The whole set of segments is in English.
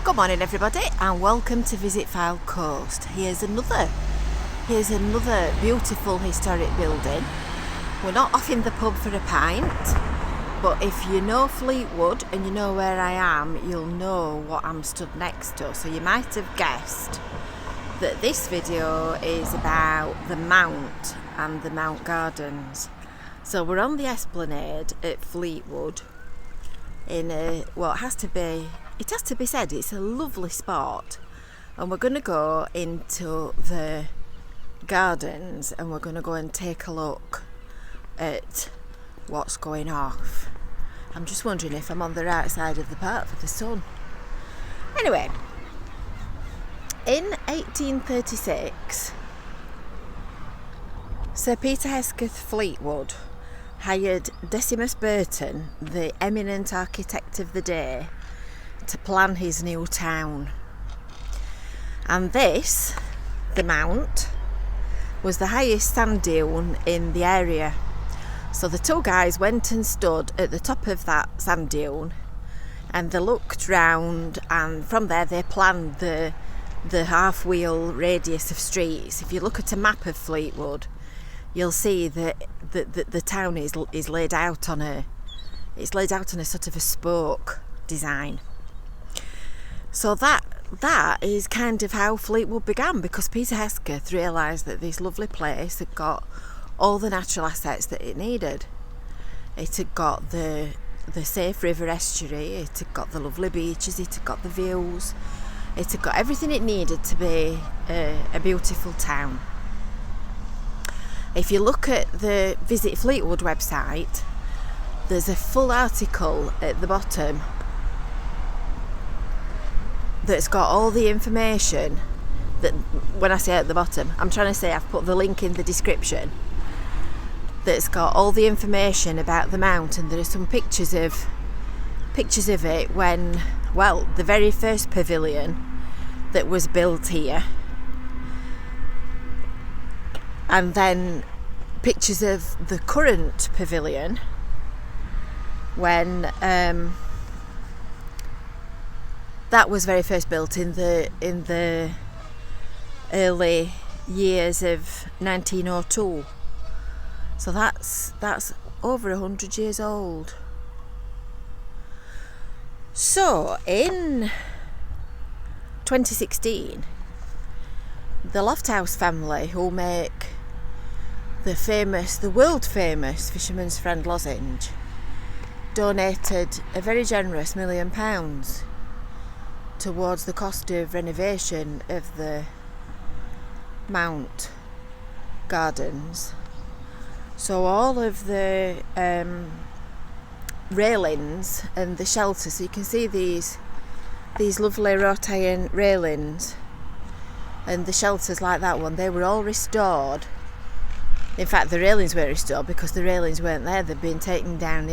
Good morning everybody and welcome to Visit FYLDE Coast. Here's another beautiful historic building. We're not off in the pub for a pint, but if you know Fleetwood and you know where I am, you'll know what I'm stood next to. So you might have guessed that this video is about the Mount and the Mount Gardens. So we're on the Esplanade at Fleetwood in it has to be said it's a lovely spot, and we're going to go into the gardens and we're going to go and take a look at what's going off. I'm just wondering if I'm on the right side of the park for the sun. Anyway, in 1836 Sir Peter Hesketh Fleetwood hired Decimus Burton, the eminent architect of the day, to plan his new town. And this, the Mount, was the highest sand dune in the area. So the two guys went and stood at the top of that sand dune and they looked round, and from there they planned the half-wheel radius of streets. If you look at a map of Fleetwood, you'll see that the town is laid out on a sort of a spoke design. So that is kind of how Fleetwood began, because Peter Hesketh realised that this lovely place had got all the natural assets that it needed. It had got the safe river estuary, it had got the lovely beaches, it had got the views, it had got everything it needed to be a beautiful town. If you look at the Visit Fleetwood website, there's a full article at the bottom that's got all the information that, when I say at the bottom, I'm trying to say I've put the link in the description, that's got all the information about the Mount, and there are some pictures of it when, the very first pavilion that was built here, and then pictures of the current pavilion when that was very first built in the early years of 1902. So that's over 100 years old. So in 2016, the Lofthouse family, who make the world famous Fisherman's Friend lozenge, donated a very generous £1 million towards the cost of renovation of the Mount Gardens. So all of the railings and the shelters, so you can see these lovely wrought iron railings and the shelters like that one, they were all restored. In fact, the railings were restored because the railings weren't there. They'd been taken down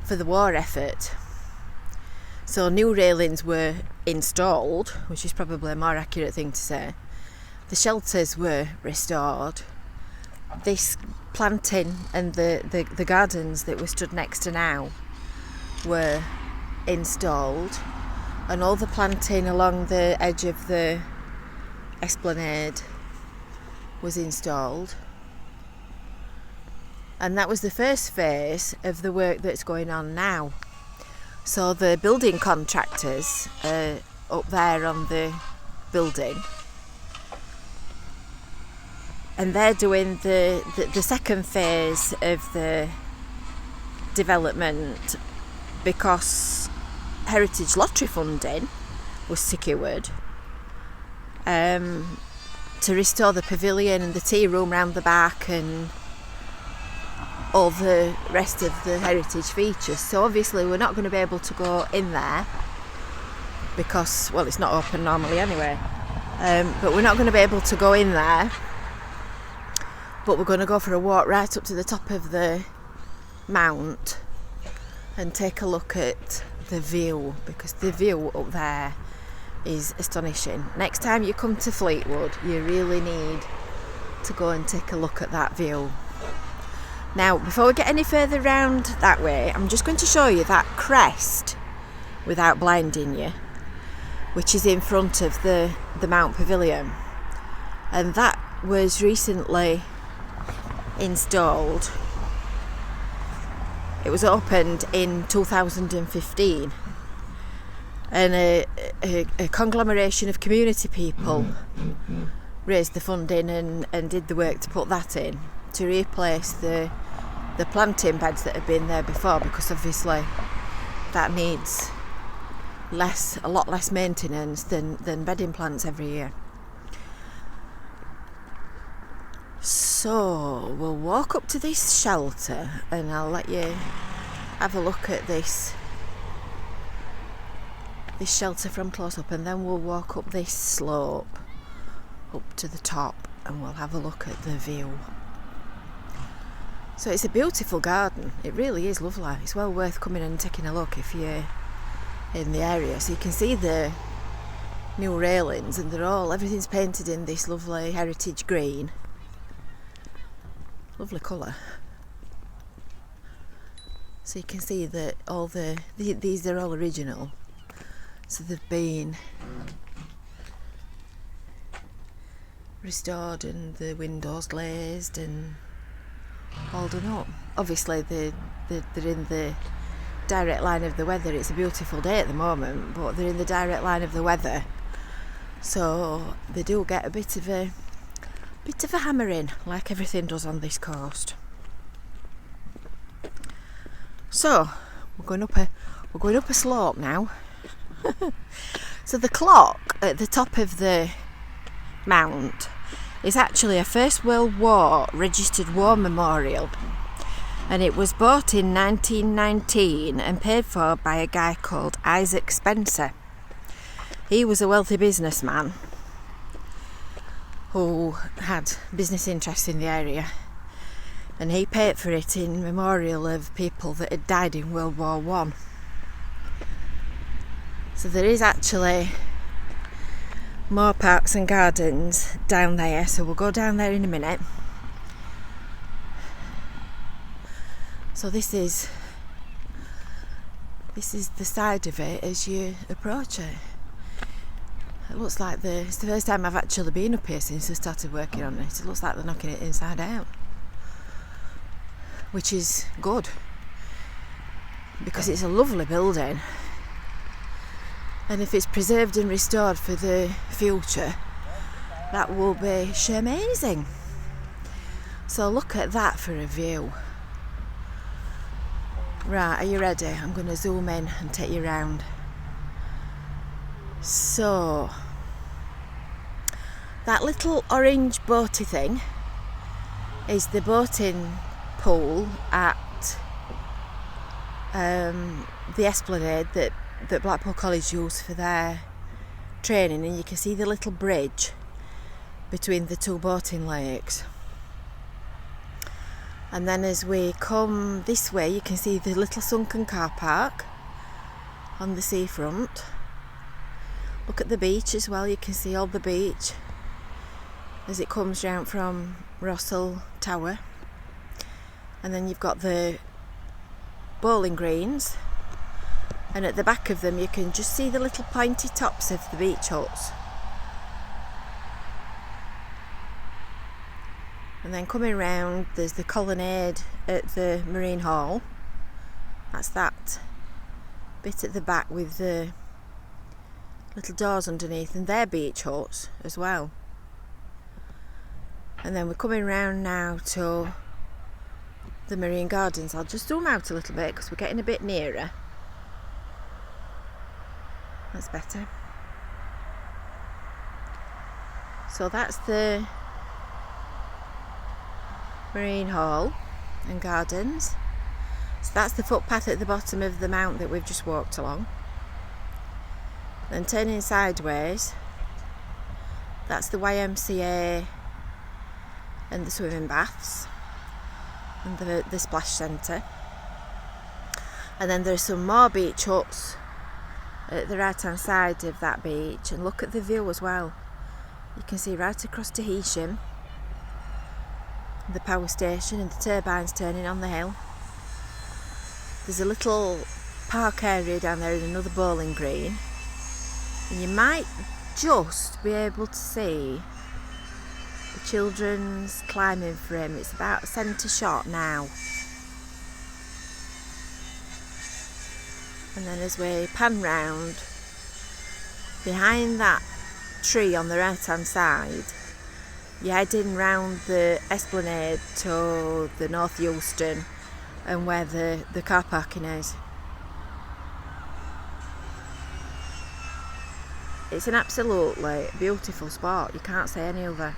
for the war effort. So new railings were installed, which is probably a more accurate thing to say. The shelters were restored. This planting and the gardens that were stood next to now were installed, and all the planting along the edge of the Esplanade was installed. And that was the first phase of the work that's going on now. So the building contractors are up there on the building, and they're doing the second phase of the development, because Heritage Lottery funding was secured to restore the pavilion and the tea room round the back and all the rest of the heritage features. So obviously we're not going to be able to go in there because, it's not open normally anyway, but we're not going to be able to go in there, but we're going to go for a walk right up to the top of the Mount and take a look at the view, because the view up there is astonishing. Next time you come to Fleetwood, you really need to go and take a look at that view. Now, before we get any further round that way, I'm just going to show you that crest without blinding you. which is in front of the Mount Pavilion, and that was recently installed. It was opened in 2015, and a conglomeration of community people raised the funding and did the work to put that in, to replace the planting beds that had been there before, because obviously that needs a lot less maintenance than bedding plants every year. So we'll walk up to this shelter and I'll let you have a look at this shelter from close up, and then we'll walk up this slope up to the top and we'll have a look at the view. So it's a beautiful garden, it really is lovely. It's well worth coming and taking a look if you're in the area. So you can see the new railings, and everything's painted in this lovely heritage green. Lovely colour. So you can see that these are all original. So they've been restored and the windows glazed and all done up. Obviously they're in the direct line of the weather. It's a beautiful day at the moment, but they're in the direct line of the weather, so they do get a bit of a hammering, like everything does on this coast. So we're going up a slope now. So the clock at the top of the mount is actually a First World War registered war memorial, and it was bought in 1919 and paid for by a guy called Isaac Spencer. He was a wealthy businessman who had business interests in the area, and he paid for it in memorial of people that had died in World War I. So there is actually more parks and gardens down there, so we'll go down there in a minute. So this is the side of it as you approach it. It looks like it's the first time I've actually been up here since I started working on it. It looks like they're knocking it inside out, which is good because it's a lovely building, and if it's preserved and restored for the future, that will be amazing. So look at that for a view. Right, are you ready? I'm going to zoom in and take you around. So that little orange boaty thing is the boating pool at the Esplanade that Blackpool College use for their training, and you can see the little bridge between the two boating lakes. And then as we come this way, you can see the little sunken car park on the seafront. Look at the beach as well, you can see all the beach as it comes round from Rossall Tower. And then you've got the bowling greens, and at the back of them you can just see the little pointy tops of the beach huts. And then coming round, there's the colonnade at the Marine Hall. That's that bit at the back with the little doors underneath, and they're beach huts as well. And then we're coming round now to the Marine Gardens. I'll just zoom out a little bit because we're getting a bit nearer. That's better. So that's the Marine Hall and Gardens. So that's the footpath at the bottom of the mount that we've just walked along. Then turning sideways, that's the YMCA and the swimming baths and the splash centre. And then there's some more beach huts at the right hand side of that beach, and look at the view as well. You can see right across to Heysham, the power station and the turbines turning on the hill. There's a little park area down there and another bowling green. And you might just be able to see the children's climbing frame. It's about centre shot now. And then as we pan round, behind that tree on the right hand side, you're heading round the esplanade to the North Euston and where the car parking is. It's an absolutely beautiful spot, you can't say any other.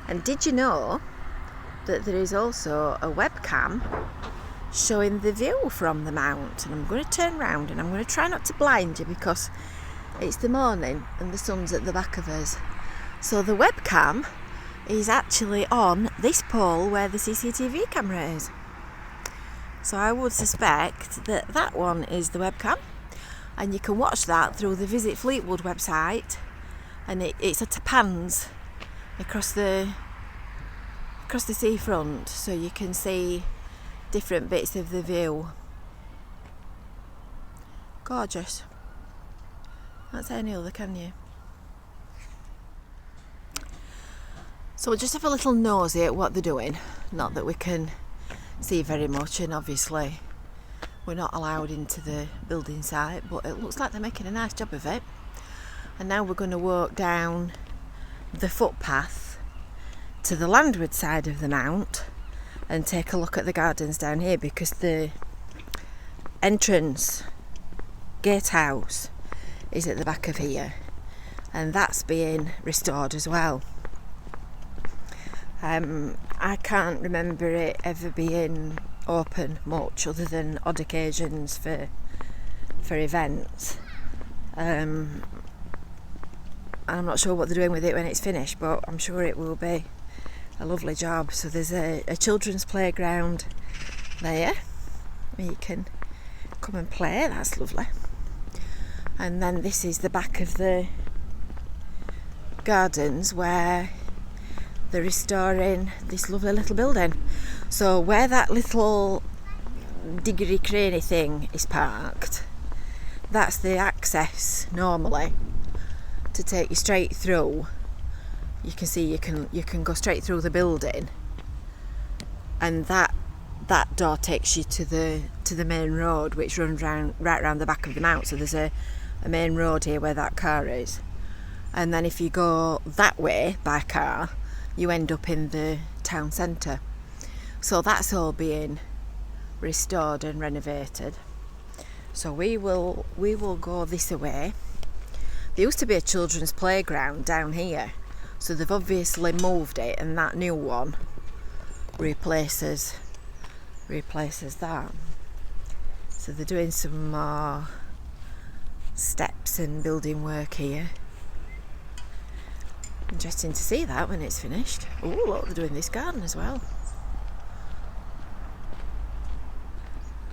And did you know that there is also a webcam showing the view from the mount? And I'm going to turn round and I'm going to try not to blind you because it's the morning and the sun's at the back of us. So the webcam is actually on this pole where the CCTV camera is. So I would suspect that that one is the webcam, and you can watch that through the Visit Fleetwood website, and it's at a pans across the seafront, so you can see different bits of the view. Gorgeous. Can't say any other, can you? So we'll just have a little nosy at what they're doing. Not that we can see very much, and obviously we're not allowed into the building site, but it looks like they're making a nice job of it. And now we're going to walk down the footpath to the landward side of the mount and take a look at the gardens down here, because the entrance gatehouse is at the back of here, and that's being restored as well. I can't remember it ever being open much, other than odd occasions for events. I'm not sure what they're doing with it when it's finished, but I'm sure it will be a lovely job. So there's a children's playground there where you can come and play. That's lovely. And then this is the back of the gardens where they're restoring this lovely little building. So where that little diggery craney thing is parked, that's the access normally to take you straight through. You can see you can go straight through the building, and that door takes you to the main road, which runs right round the back of the mount. So there's a main road here where that car is, and then if you go that way by car, you end up in the town centre. So that's all being restored and renovated. So we will go this way. There used to be a children's playground down here, so they've obviously moved it, and that new one replaces that. So they're doing some more steps and building work here. Interesting to see that when it's finished. Oh, look, they're doing this garden as well.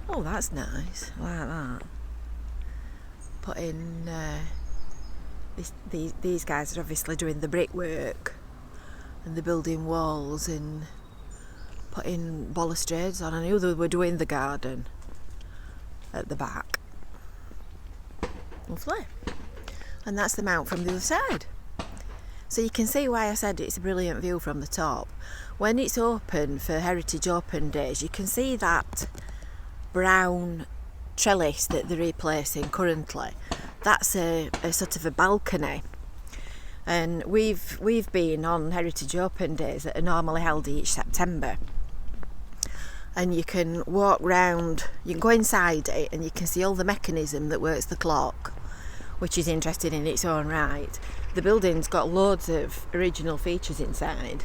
Oh, that's nice. I like that. Putting these guys are obviously doing the brickwork and the building walls and putting balustrades on. I knew they were doing the garden at the back. Lovely. And that's the mount from the other side. So you can see why I said it's a brilliant view from the top. When it's open for Heritage Open Days, you can see that brown trellis that they're replacing currently. That's a sort of a balcony. And we've been on Heritage Open Days that are normally held each September. And you can walk round, you can go inside it, and you can see all the mechanism that works the clock, which is interesting in its own right. The building's got loads of original features inside.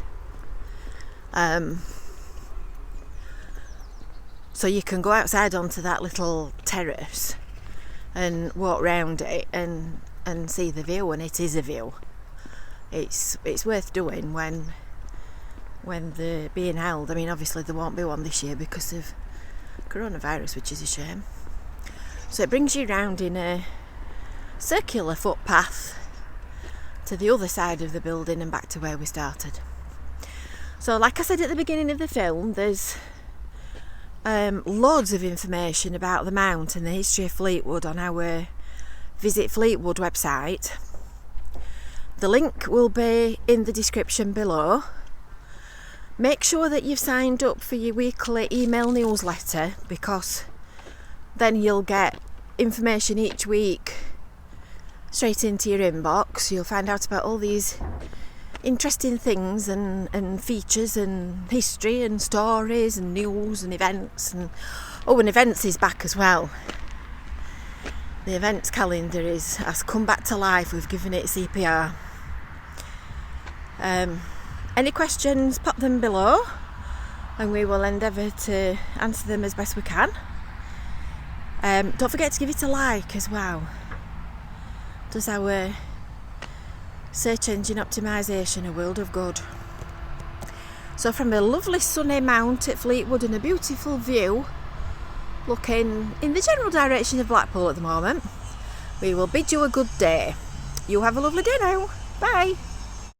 So you can go outside onto that little terrace and walk round it and see the view, and it is a view. It's worth doing when they're being held. I mean, obviously there won't be one this year because of coronavirus, which is a shame. So it brings you round in a circular footpath to the other side of the building and back to where we started. So like I said at the beginning of the film, there's loads of information about the mount and the history of Fleetwood on our visit Fleetwood website. The link will be in the description below. Make sure that you've signed up for your weekly email newsletter, because then you'll get information each week straight into your inbox. You'll find out about all these interesting things and features and history and stories and news and events. And events is back as well. The events calendar has come back to life. We've given it CPR. Any questions, pop them below and we will endeavour to answer them as best we can. Don't forget to give it a like as well. Does our search engine optimisation a world of good. So from a lovely sunny mount at Fleetwood and a beautiful view looking in the general direction of Blackpool at the moment, we will bid you a good day. You have a lovely day now. Bye.